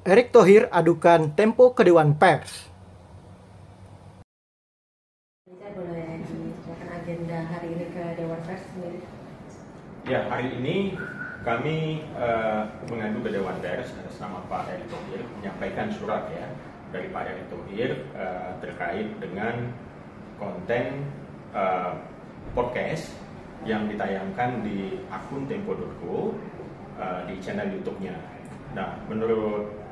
Erick Thohir adukan Tempo ke Dewan Pers. Saya boleh diceritakan agenda hari ini ke Dewan Pers sendiri? Ya, hari ini kami mengadu ke Dewan Pers atas nama Pak Erick Thohir, menyampaikan surat ya dari Pak Erick Thohir terkait dengan konten podcast yang ditayangkan di akun Tempo.co di channel YouTube-nya. Nah, menurut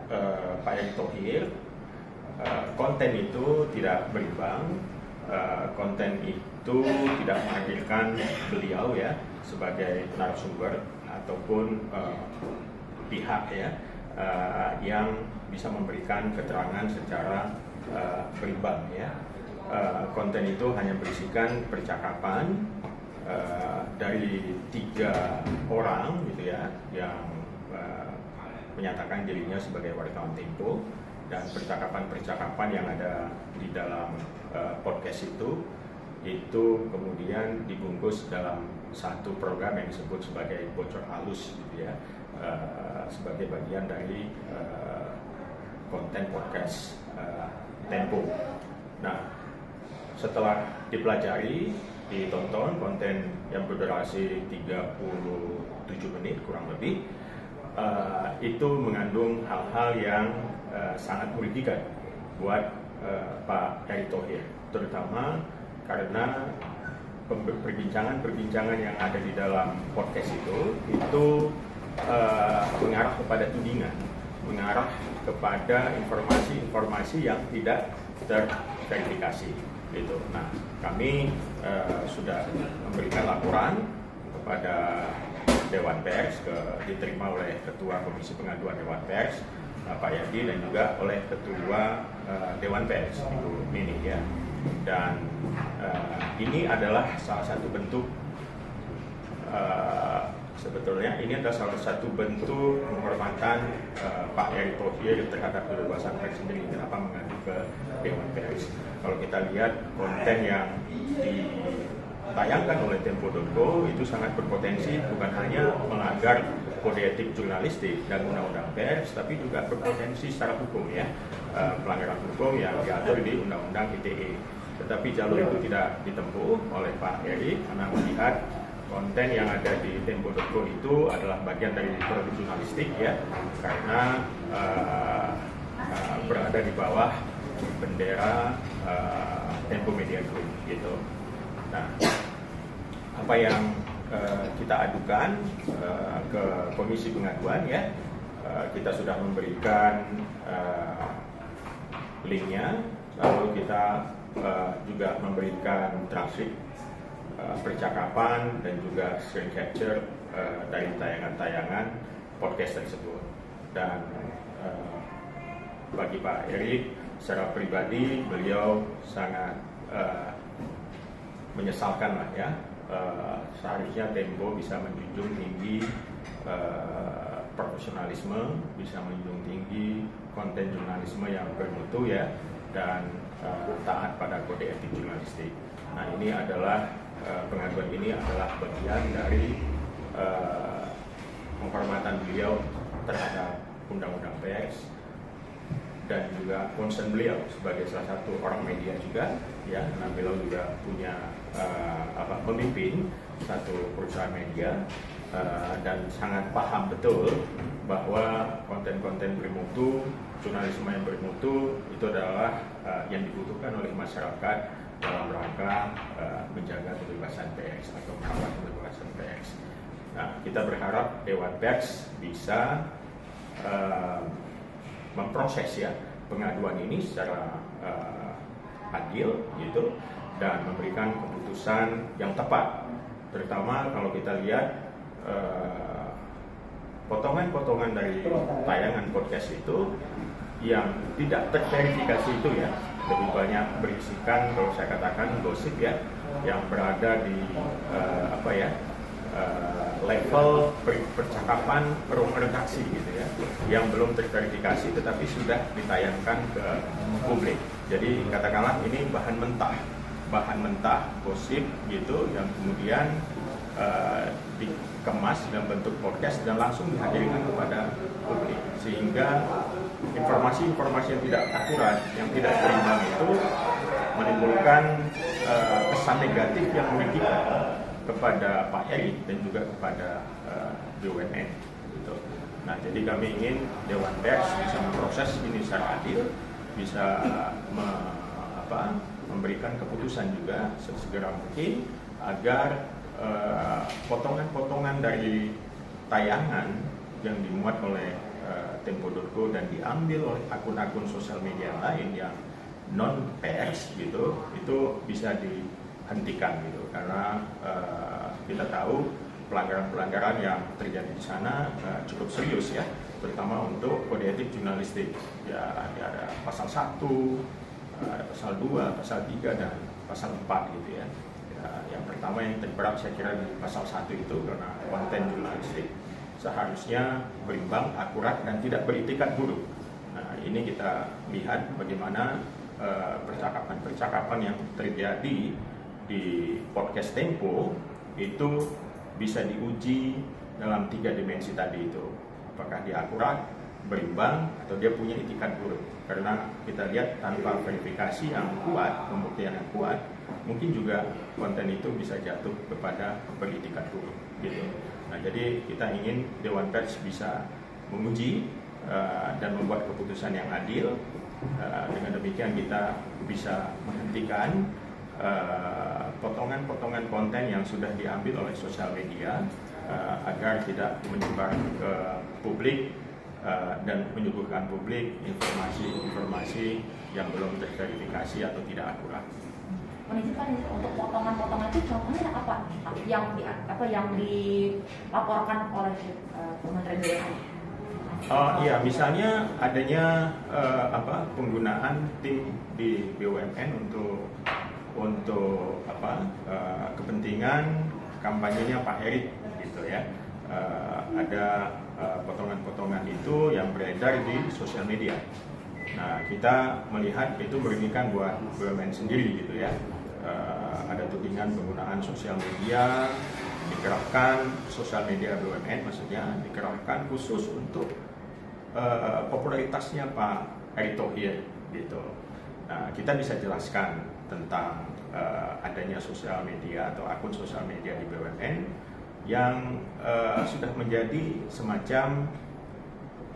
Pak Erick Thohir, konten itu tidak berimbang, konten itu tidak menghadirkan beliau ya sebagai narasumber ataupun pihak ya yang bisa memberikan keterangan secara berimbang ya. Konten itu hanya berisikan percakapan dari 3 orang gitu ya yang menyatakan dirinya sebagai wartawan Tempo, dan percakapan-percakapan yang ada di dalam podcast itu kemudian dibungkus dalam satu program yang disebut sebagai bocor halus gitu ya, sebagai bagian dari konten podcast Tempo. Nah, setelah dipelajari, ditonton konten yang berdurasi 37 menit kurang lebih, itu mengandung hal-hal yang sangat merugikan buat Pak Erick Thohir, terutama karena perbincangan-perbincangan yang ada di dalam podcast itu mengarah kepada tudingan, mengarah kepada informasi-informasi yang tidak terverifikasi gitu. Nah, kami sudah memberikan laporan kepada Dewan Pers, diterima oleh Ketua Komisi Pengaduan Dewan Pers Pak Yadi, dan juga oleh Ketua Dewan Pers Ibu Mini ya. Dan ini adalah salah satu bentuk sebetulnya ini adalah salah satu bentuk penghormatan Pak Erick Thohir terhadap kebebasan pers sendiri. Kenapa mengadu ke Dewan Pers? Kalau kita lihat konten yang ditayangkan oleh Tempo.co itu sangat berpotensi bukan hanya melanggar kode etik jurnalistik dan undang-undang pers, tapi juga berpotensi secara hukum ya, pelanggaran hukum yang diatur di undang-undang ITE. Tetapi jalur itu tidak ditempuh oleh Pak Erick karena melihat konten yang ada di Tempo.co itu adalah bagian dari produk jurnalistik ya, karena berada di bawah bendera Tempo Media Group gitu. Nah, apa yang kita adukan ke Komisi Pengaduan ya, kita sudah memberikan linknya, lalu kita juga memberikan transkrip percakapan dan juga screen capture dari tayangan-tayangan podcast tersebut. Dan bagi Pak Erick secara pribadi, beliau sangat menyesalkan lah ya, seharusnya Tempo bisa menjunjung tinggi profesionalisme, bisa menjunjung tinggi konten jurnalisme yang bermutu ya, dan taat pada kode etik jurnalistik. Nah, ini adalah pengaduan ini adalah bagian dari penghormatan beliau terhadap undang-undang pers dan juga concern beliau sebagai salah satu orang media juga ya, karena beliau juga punya memimpin satu perusahaan media dan sangat paham betul bahwa konten-konten bermutu, jurnalisme yang bermutu itu adalah yang dibutuhkan oleh masyarakat dalam rangka menjaga kebebasan pers atau merawat kebebasan pers. Nah, kita berharap Dewan Pers bisa memproses ya pengaduan ini secara adil gitu, dan memberikan keputusan yang tepat, terutama kalau kita lihat potongan-potongan dari tayangan podcast itu yang tidak terverifikasi itu ya, lebih banyak berisikan, kalau saya katakan gosip ya, yang berada di level percakapan ruang redaksi gitu ya, yang belum terverifikasi tetapi sudah ditayangkan ke publik. Jadi katakanlah ini bahan mentah gosip gitu, yang kemudian dikemas dalam bentuk podcast dan langsung dihadirkan kepada publik, sehingga informasi-informasi yang tidak akurat, yang tidak berimbang itu menimbulkan kesan negatif yang merugikan kepada Pak Eri dan juga kepada BUMN. Gitu. Nah, jadi kami ingin Dewan Pers bisa memproses ini secara adil, bisa memberikan keputusan juga sesegera mungkin agar potongan-potongan dari tayangan yang dimuat oleh Tempo.co dan diambil oleh akun-akun sosial media lain yang non pers gitu, itu bisa dihentikan gitu, karena kita tahu pelanggaran-pelanggaran yang terjadi di sana cukup serius ya, terutama untuk kode etik jurnalistik ya, ada pasal 1, ada pasal 2, pasal 3 dan pasal 4 gitu ya. Yang pertama yang terberat saya kira di pasal 1 itu, karena konten jurnalistik seharusnya berimbang, akurat, dan tidak beritikat buruk. Nah, ini kita lihat bagaimana percakapan-percakapan yang terjadi di podcast Tempo itu bisa diuji dalam 3 dimensi tadi itu. Apakah dia akurat, berimbang, atau dia punya itikat buruk. Karena kita lihat tanpa verifikasi yang kuat, pembuktian yang kuat, mungkin juga konten itu bisa jatuh kepada beritikat buruk gitu. Nah, jadi kita ingin Dewan Pers bisa menguji dan membuat keputusan yang adil. Dengan demikian kita bisa menghentikan potongan-potongan konten yang sudah diambil oleh sosial media agar tidak menyebar ke publik dan menyuguhkan publik informasi-informasi yang belum terverifikasi atau tidak akurat. Untuk potongan-potongan itu contohnya apa yang dilaporkan oleh Kementerian BUMN? Iya, misalnya adanya penggunaan tim di BUMN untuk kepentingan kampanyenya Pak Erik gitu ya. Ada potongan-potongan itu yang beredar di sosial media. Nah, kita melihat itu merugikan buat BUMN sendiri gitu ya. Ada tudingan penggunaan sosial media, dikerahkan sosial media BUMN, maksudnya dikerahkan khusus untuk popularitasnya Pak Erick Thohir gitu. Nah, kita bisa jelaskan tentang adanya sosial media atau akun sosial media di BUMN yang sudah menjadi semacam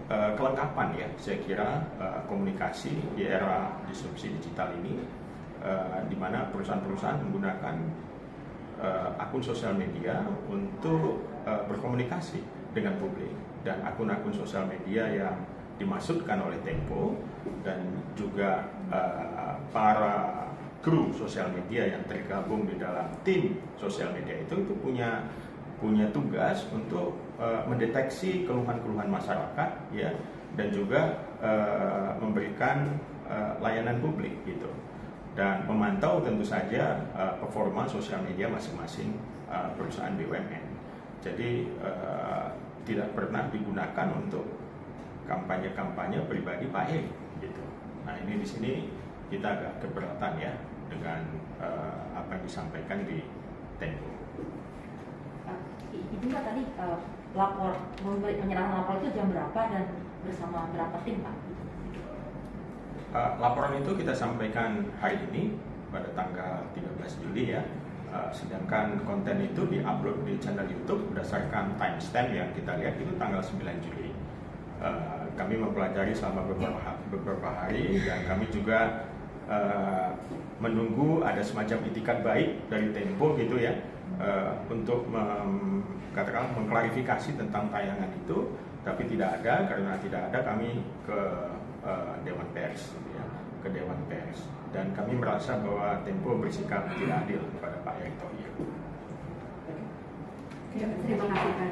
kelengkapan ya, saya kira komunikasi di era disrupsi digital ini, di mana perusahaan-perusahaan menggunakan akun sosial media untuk berkomunikasi dengan publik, dan akun-akun sosial media yang dimaksudkan oleh Tempo dan juga para kru sosial media yang tergabung di dalam tim sosial media itu punya tugas untuk mendeteksi keluhan-keluhan masyarakat ya, dan juga memberikan layanan publik gitu, dan memantau tentu saja performa sosial media masing-masing perusahaan BUMN. Jadi tidak pernah digunakan untuk kampanye-kampanye pribadi Pak E gitu. Nah, ini di sini kita agak keberatan ya dengan apa yang disampaikan di Tempo. Ibu Mbak tadi penyerahan lapor itu jam berapa dan bersama berapa tim Pak? Laporan itu kita sampaikan hari ini pada tanggal 13 Juli ya. Sedangkan konten itu diupload di channel YouTube berdasarkan timestamp yang kita lihat itu tanggal 9 Juli. Kami mempelajari selama beberapa hari, dan kami juga menunggu ada semacam itikat baik dari Tempo gitu ya, untuk mengklarifikasi tentang tayangan itu, tapi tidak ada. Karena tidak ada, kami ke Dewan Pers gitu ya, ke Dewan Pers, dan kami merasa bahwa Tempo bersikap tidak adil kepada Pak Erick Thohir. Terima kasih.